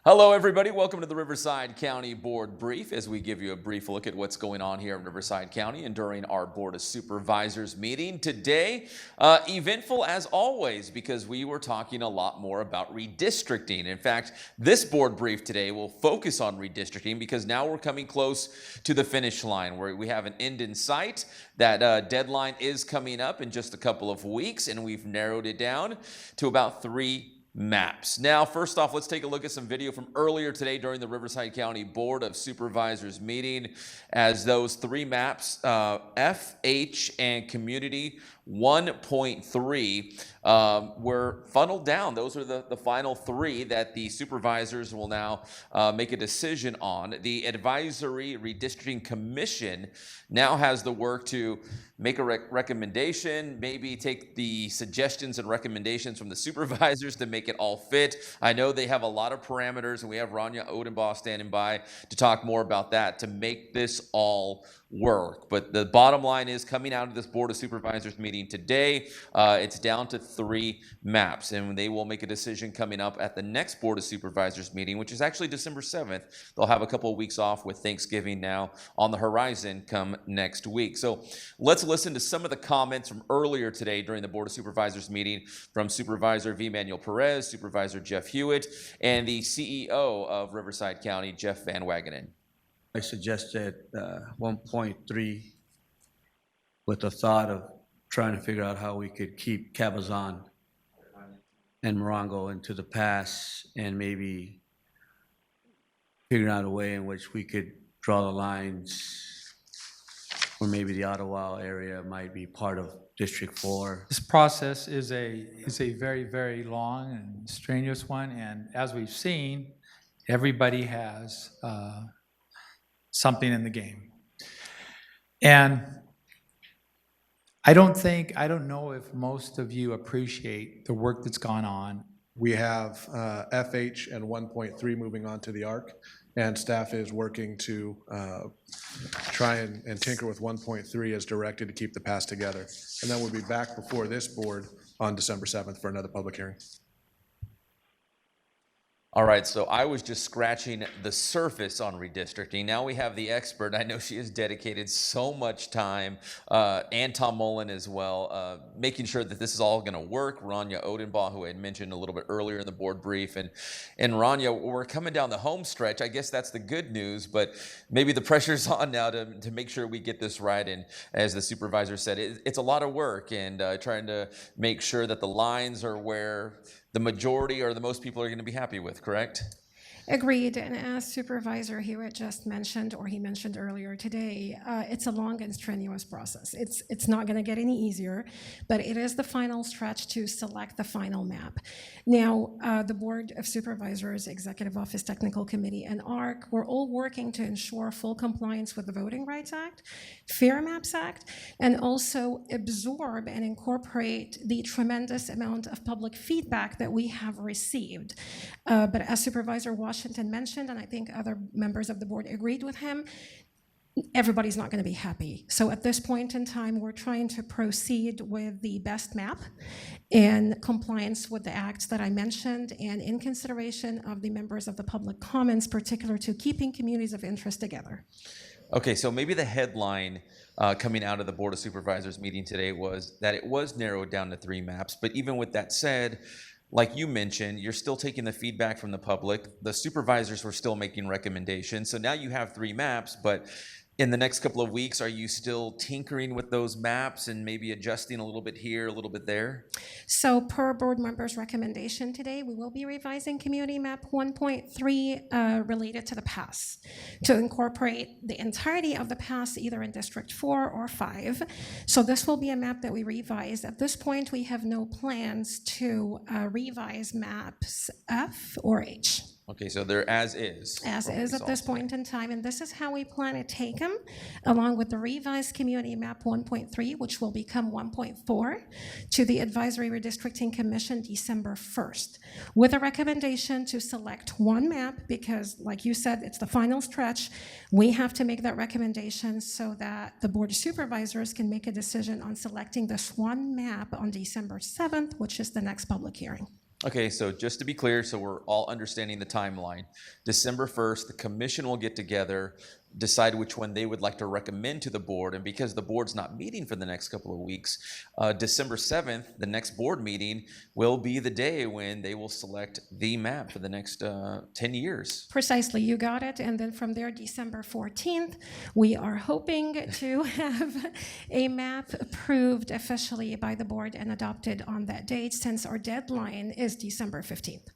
Hello, everybody. Welcome to the Riverside County Board Brief as we give you a brief look at what's going on here in Riverside County and during our Board of Supervisors meeting today. Eventful as always because we were talking a lot more about redistricting. In fact, this board brief today will focus on redistricting because now we're coming close to the finish line where we have an end in sight. That deadline is coming up in just a couple of weeks, and we've narrowed it down to about 3 maps. Now, first off, let's take a look at some video from earlier today during the Riverside County Board of Supervisors meeting as those 3 maps, F, H, and Community 1.3 were funneled down. Those are the final 3 that the supervisors will now make a decision on. The Advisory Redistricting Commission now has the work to make a recommendation, maybe take the suggestions and recommendations from the supervisors to make it all fit. I know they have a lot of parameters, and we have Rania Odenbaugh standing by to talk more about that to make this all work. But the bottom line is, coming out of this Board of Supervisors meeting today, it's down to 3 maps, and they will make a decision coming up at the next Board of Supervisors meeting, which is actually December 7th. They'll have a couple of weeks off with Thanksgiving now on the horizon come next week. So let's listen to some of the comments from earlier today during the Board of Supervisors meeting from Supervisor V. Manuel Perez, Supervisor Jeff Hewitt, and the CEO of Riverside County, Jeff Van Wagenen. I suggested 1.3 with the thought of trying to figure out how we could keep Cabazon and Morongo into the pass, and maybe figuring out a way in which we could draw the lines, or maybe the Ottawa area might be part of District 4. This process is a very, very long and strenuous one, and as we've seen, everybody has something in the game. And I don't know if most of you appreciate the work that's gone on. We have FH and 1.3 moving on to the ARC, and staff is working to try and tinker with 1.3 as directed to keep the pass together. And then we'll be back before this board on December 7th for another public hearing. All right, so I was just scratching the surface on redistricting. Now we have the expert. I know she has dedicated so much time, and Tom Mullen as well, making sure that this is all going to work. Rania Odenbaugh, who I had mentioned a little bit earlier in the board brief. And Rania, we're coming down the home stretch. I guess that's the good news, but maybe the pressure's on now to make sure we get this right. And as the supervisor said, it's a lot of work, and trying to make sure that the lines are where the majority or the most people are going to be happy with, correct? Agreed, and as Supervisor Hewitt just mentioned, or he mentioned earlier today, it's a long and strenuous process. It's not going to get any easier, but it is the final stretch to select the final map. Now, the Board of Supervisors, Executive Office Technical Committee, and ARC, we're all working to ensure full compliance with the Voting Rights Act, Fair Maps Act, and also absorb and incorporate the tremendous amount of public feedback that we have received. But as Supervisor Washington mentioned, and I think other members of the board agreed with him, everybody's not going to be happy. So at this point in time, we're trying to proceed with the best map in compliance with the acts that I mentioned, and in consideration of the members of the public comments, particular to keeping communities of interest together. Okay, so maybe the headline coming out of the Board of Supervisors meeting today was that it was narrowed down to 3 maps, but even with that said, like you mentioned, you're still taking the feedback from the public. The supervisors were still making recommendations. So now you have 3 maps, but in the next couple of weeks, are you still tinkering with those maps and maybe adjusting a little bit here, a little bit there? So per board members' recommendation today, we will be revising Community Map 1.3 related to the pass to incorporate the entirety of the pass either in District 4 or 5. So this will be a map that we revise. At this point, we have no plans to revise maps F or H. Okay, so they're as is. As is at this point in time, and this is how we plan to take them, along with the revised Community Map 1.3, which will become 1.4, to the Advisory Redistricting Commission December 1st, with a recommendation to select one map, because like you said, it's the final stretch. We have to make that recommendation so that the Board of Supervisors can make a decision on selecting this one map on December 7th, which is the next public hearing. Okay, so just to be clear, so we're all understanding the timeline. December 1st, the commission will get together, decide which one they would like to recommend to the board, and because the board's not meeting for the next couple of weeks, December 7th, the next board meeting, will be the day when they will select the map for the next 10 years. Precisely, you got it. And then from there, December 14th, we are hoping to have a map approved officially by the board and adopted on that date, since our deadline is December 15th.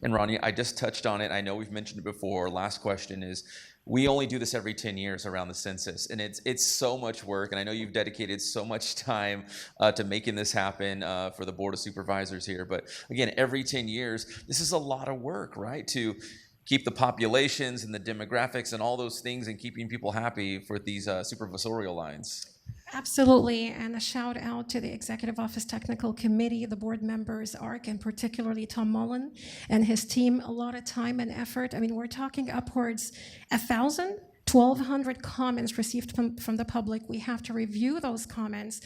And Rania, I just touched on it. I know we've mentioned it before. Last question is, we only do this every 10 years around the census, and it's so much work, and I know you've dedicated so much time to making this happen for the Board of Supervisors here. But again, every 10 years, this is a lot of work, right? To keep the populations and the demographics and all those things and keeping people happy for these supervisorial lines. Absolutely, and a shout out to the Executive Office Technical Committee, the board members, ARC, and particularly Tom Mullen and his team. A lot of time and effort. I mean, we're talking upwards 1,000, 1,200 comments received from the public. We have to review those comments,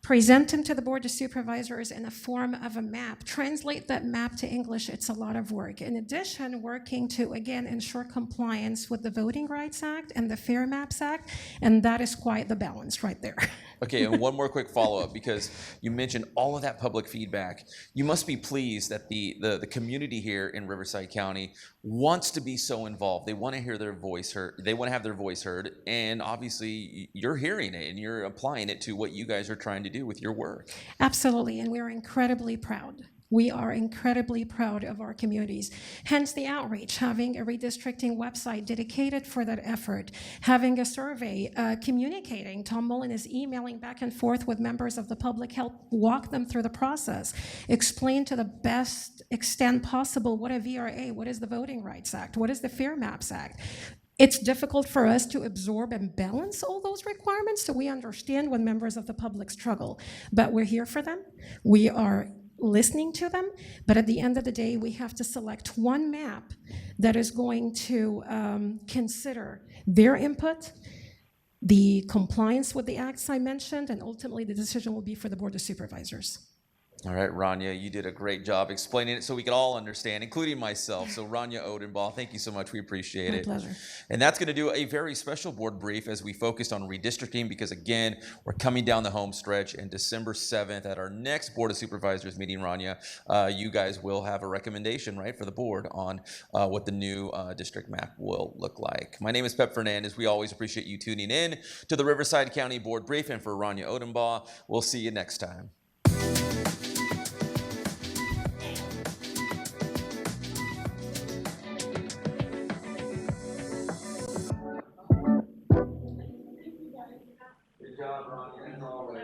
present them to the Board of Supervisors in the form of a map, translate that map to English. It's a lot of work. In addition, working to, again, ensure compliance with the Voting Rights Act and the Fair Maps Act, and that is quite the balance right there. Okay, and one more quick follow-up, because you mentioned all of that public feedback. You must be pleased that the community here in Riverside County wants to be so involved. They want to hear their voice heard. They want to have their voice heard, and obviously you're hearing it and you're applying it to what you guys are trying to do with your work. Absolutely, and we're incredibly proud. We are incredibly proud of our communities. Hence the outreach, having a redistricting website dedicated for that effort, having a survey, communicating. Tom Mullen is emailing back and forth with members of the public, help walk them through the process, explain to the best extent possible what a VRA, what is the Voting Rights Act, what is the Fair Maps Act. It's difficult for us to absorb and balance all those requirements, so we understand when members of the public struggle, but we're here for them. We are listening to them, but at the end of the day, we have to select one map that is going to consider their input, the compliance with the acts I mentioned, and ultimately the decision will be for the Board of Supervisors. All right, Rania, you did a great job explaining it so we could all understand, including myself. So Rania Odenbaugh, thank you so much. We appreciate it. My pleasure. And that's going to do a very special board brief as we focused on redistricting, because again, we're coming down the home stretch, and December 7th at our next Board of Supervisors meeting, Rania, you guys will have a recommendation, right, for the board on what the new district map will look like. My name is Pep Fernandez. We always appreciate you tuning in to the Riverside County Board Brief, and for Rania Odenbaugh, we'll see you next time. Good job, Ron, as always.